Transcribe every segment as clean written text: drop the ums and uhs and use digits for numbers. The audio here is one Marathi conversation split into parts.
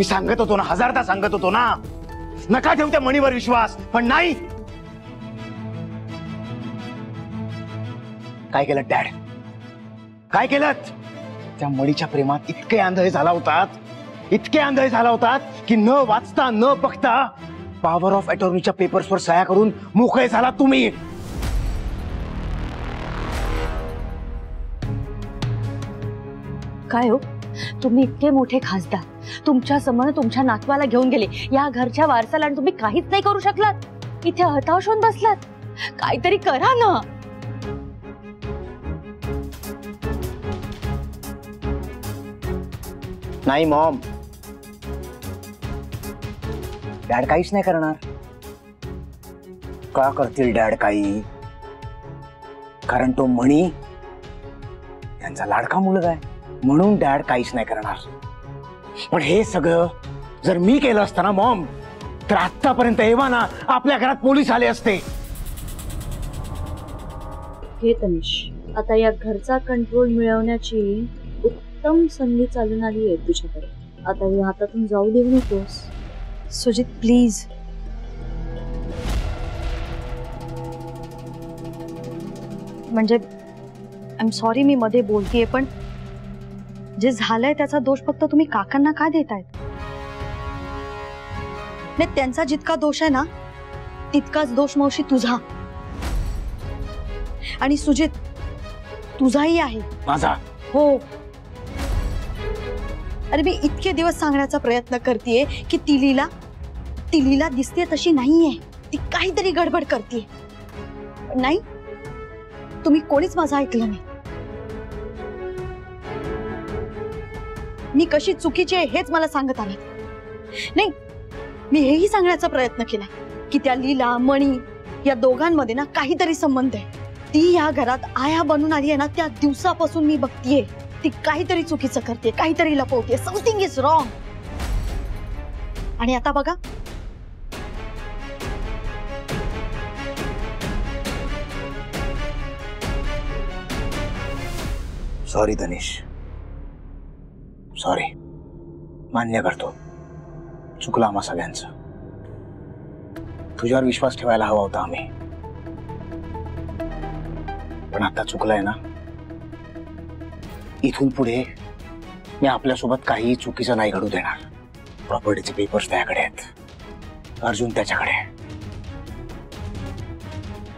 सांगत होतो ना, हजारदा सांगत होतो ना, नका ठेवू त्या मणीवर विश्वास, पण नाही. काय केलं डॅड? काय केलं? त्या मणीच्या प्रेमात इतके आंधळे झाला होतात, इतके आंधळे झाला होतात की न वाचता न बघता पॉवर ऑफ अटॉर्नीच्या पेपर्सवर सह्या करून मोकळे झाला तुम्ही. काय हो, तुम्ही इतके मोठे खासदार, तुमच्या समोर तुमच्या नातवाला घेऊन गेले या घरच्या वारसाला, आणि तुम्ही काहीच नाही करू शकलात. इथे हताश होऊन बसलात. काहीतरी करा ना. नाही मॉम, डॅड काहीच नाही करणार. का करतील डॅड काही? कारण तो मणी त्यांचा लाडका मुलगा आहे, म्हणून डॅड काहीच नाही करणार. पण हे सगळं जर मी केलं असतं ना मॉम, तर आतापर्यंत एव्हाना आपल्या घरात पोलीस आले असते. हे तनिष, आता या घरचा कंट्रोल मिळवण्याची उत्तम संधी चालून आली आहे तुझ्याकडे. आता हे हातातून जाऊ देऊ नकोस. सुजित प्लीज. म्हणजे आय एम सॉरी मी मध्ये बोलतेय, पण जे झालंय त्याचा दोष फक्त तुम्ही काकांना का देतायत? नाही, त्यांचा जितका दोष आहे ना तितकाच दोष मावशी तुझा. आणि सुजित तुझाही आहे. माझा? हो. अरे मी इतके दिवस सांगण्याचा प्रयत्न करतेय की ती लीला दिसते तशी नाहीये, ती काहीतरी गडबड करते. नाही, तुम्ही कोणीच माझं ऐकलं नाही. मी कशी चुकीची आहे हेच मला सांगत आले. नाही, मी हेही सांगण्याचा प्रयत्न केला की त्या लीला मणी या दोघांमध्ये ना काहीतरी संबंध आहे. ती या घरात आया बनून आली आहे ना, त्या दिवसापासून मी बघतीये ती काहीतरी चुकीचं करते, काहीतरी लपवते. Something is wrong. आणि आता बघा, सॉरी तनिष, सॉरी. मान्य करतो, चुकलं आम्हा सगळ्यांचं. तुझ्यावर विश्वास ठेवायला हवा होता आम्ही, पण आता चुकलंय ना. इथून पुढे मी आपल्यासोबत काही चुकीचं नाही घडू देणार. प्रॉपर्टीचे पेपर्स त्याकडे आहेत, अर्जुन त्याच्याकडे.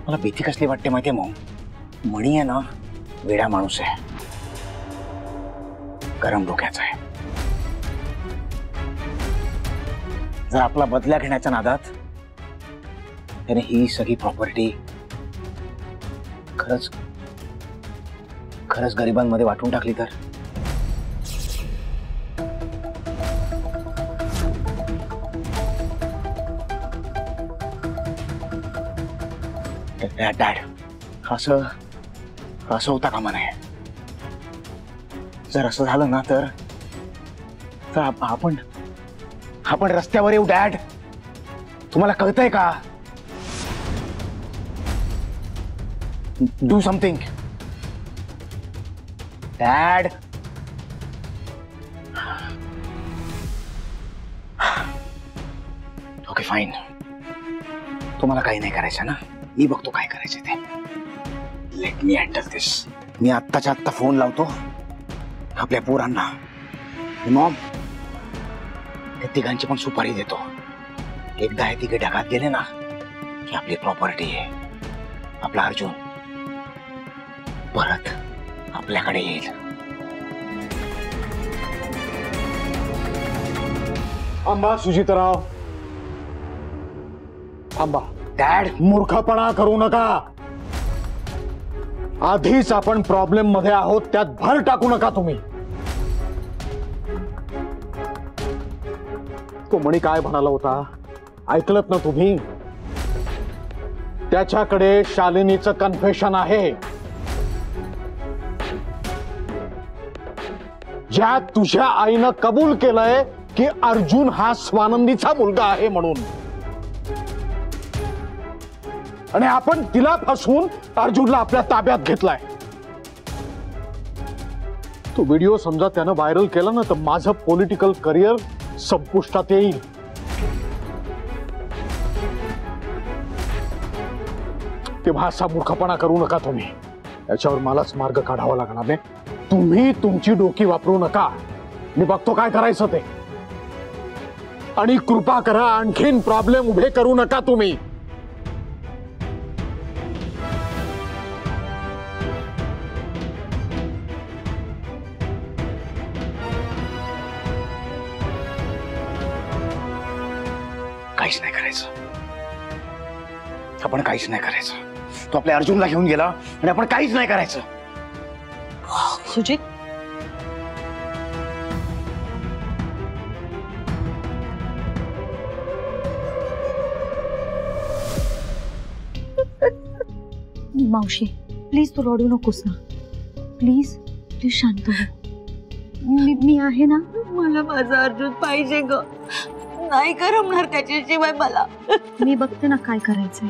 मला भीती कसली वाटते माहितीये मग? मणी आहे ना, वेडा माणूस आहे, गरम डोक्याचा आहे. जर आपला बदला घेण्याच्या नादात त्याने ही सगळी प्रॉपर्टी खरंच गरिबांमध्ये वाटून टाकली तर? डॅड, असं होता कामा नये. जर असं झालं ना तर आपण रस्त्यावर येऊ. डॅड, तुम्हाला कळतंय का? Do something dad. Okay fine, तुम्हाला काही नाही करायचं ना, मी बघतो काय करायचं ते. लेट मी हँडल दिस. मी आत्ताच्या आत्ता फोन लावतो आपल्या पोरांना. मॉम, त्या तिघांची पण सुपारी देतो. एकदा हे तिघे ढगात गेले ना की आपली प्रॉपर्टी आहे, आपला अर्जुन परत आपल्याकडे येईल. थांबा सुजितराव, थांबा. डॅड, मूर्खपणा करू नका. आधीच आपण प्रॉब्लेम मध्ये आहोत, त्यात भर टाकू नका तुम्ही. तो मणी काय म्हणाला होता ऐकलत ना तुम्ही? त्याच्याकडे शालिनीचं कन्फेशन आहे, ज्यात तुझ्या आईनं कबूल केलंय की अर्जुन हा स्वानंदीचा मुलगा आहे म्हणून. आणि आपण तिला फसवून अर्जुनला आपल्या ताब्यात घेतलाय. तो व्हिडिओ समजा त्यानं व्हायरल केला ना तर माझं पॉलिटिकल करिअर संपुष्टात येईल. तेव्हा असा मूर्खपणा करू नका तुम्ही. याच्यावर मलाच मार्ग काढावा लागणार आहे. तुम्ही तुमची डोकी वापरू नका. मी बघतो काय करायचं ते. आणि कृपा करा आणखीन प्रॉब्लेम उभे करू नका तुम्ही. काहीच नाही करायचं. आपण काहीच नाही करायचं. तो आपल्या अर्जुनला घेऊन गेला आणि आपण काहीच नाही करायचं. सुजित, मावशी प्लीज तू रडू नकोस ना. प्लीज प्लीज शांत हो. मी आहे ना. मला माझा अर्जुन पाहिजे ग. नाही करमणार त्याच्याशिवाय मला. मी बघते ना काय करायचंय.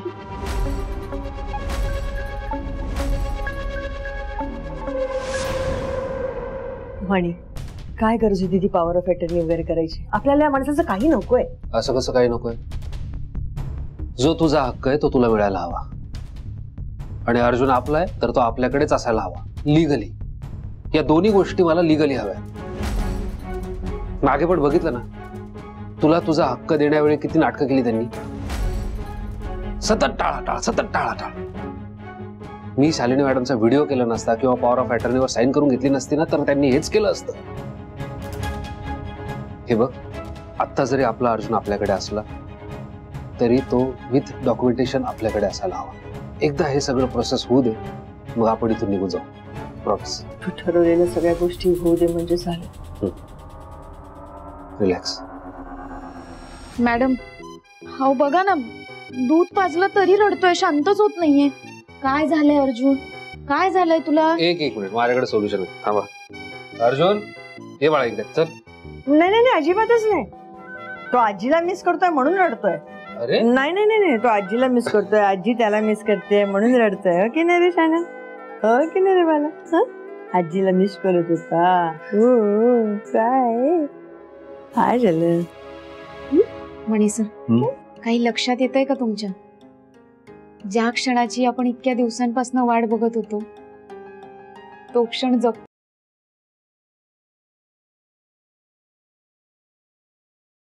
म्हणी काय गरज होती ती पॉवर ऑफ अटर्नी वगैरे करायची. आपल्याला या माणसाचं काही नकोय. असं कसं काही नकोय. जो तुझा हक्क आहे तो तुला मिळायला हवा. आणि अर्जुन आपला आहे तर तो आपल्याकडेच असायला हवा. लिगली. या दोन्ही गोष्टी मला लिगली हव्या. मागे पण बघितलं ना तुला तुझा हक्क देण्यावेळी किती नाटकं केली त्यांनी. सतत टाळाटाळ सतत टाळाटाळ. मी शालिनी मॅडमचा व्हिडिओ केला नसता किंवा पॉवर ऑफ अटर्नीवर साईन करून घेतली नसती ना तर त्यांनी हेच केलं असतं. हे बघ आत्ता जरी आपला अर्जुन आपल्याकडे असला तरी तो विथ डॉक्युमेंटेशन आपल्याकडे असायला हवा. एकदा हे सगळं प्रोसेस होऊ दे मग आपण इथून निघून जाऊ. प्रॉमिस. तू ठरवलेल्या सगळ्या गोष्टी होऊ दे म्हणजे झालं. रिलॅक्स. मॅडम हा बघा ना दूध पाजलं तरी रडतोय. शांतच होत नाहीये. काय झालंय अर्जुन? काय झालंय तुला? एक मिनिट माझ्याकडे सोल्युशन आहे. थांबा. अर्जुन हे बाळा इकडे चल. नाही नाही अजिबातच नाही. तो आजीला मिस करतोय म्हणून रडतोय. अरे नाही नाही नाही तो आजीला मिस करतोय. आजी त्याला मिस करते म्हणून रडतोय. हो की नाही रे शाना? हो की नाही रे मला? आजीला मिस करत होता. काय काय झालं म्हणी सर काही लक्षात येतंय का तुमच्या? ज्या क्षणाची आपण इतक्या दिवसांपासून वाट बघत होतो तो क्षण जगतो